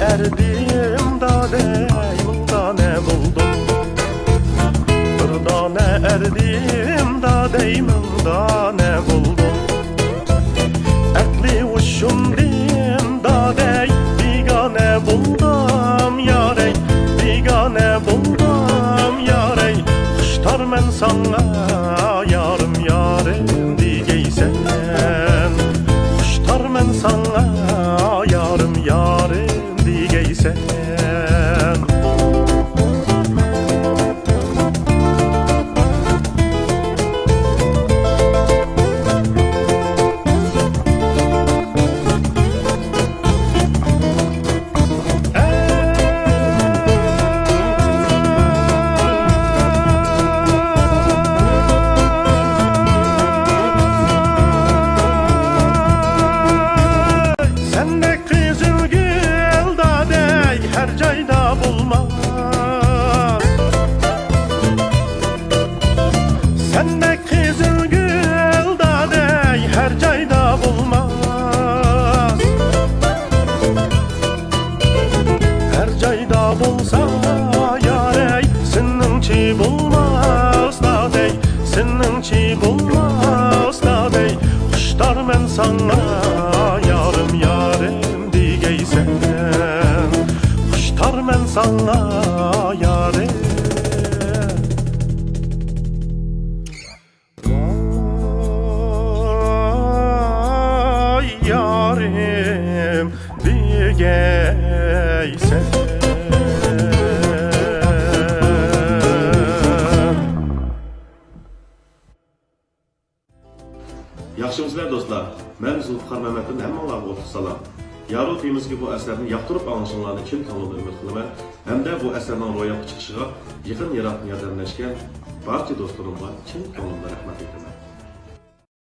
erdim da deymunda ne buldum? Durdane erdim da deymunda ne buldum? Etli uşum diyim da dey, bigane buldum yarey, bigane buldum yarey. Kuştar men sana yarım yarım digeysen, kuştar men sana yarım yarım digeysen. Seninçi bulmaz da dey, seninçi bulmaz da dey. Kuşlar men sana yarım yarım digeysen, kuşlar men sana yarım. Vay yarim digeysen. Yaxşımısınlar dostlar, mən Zulfikar Mehmet'in hammalarga o'tib salam. Yaro temizki bu əsərini yaxtırıb alışınlarını kim tanıdı ümid qilaman. Hem de bu əsərinin ro'yobga chiqishiga yaqin yiroqdan yordamlashgan barcha do'stlarimga chin ko'ngildan rahmat aytaman.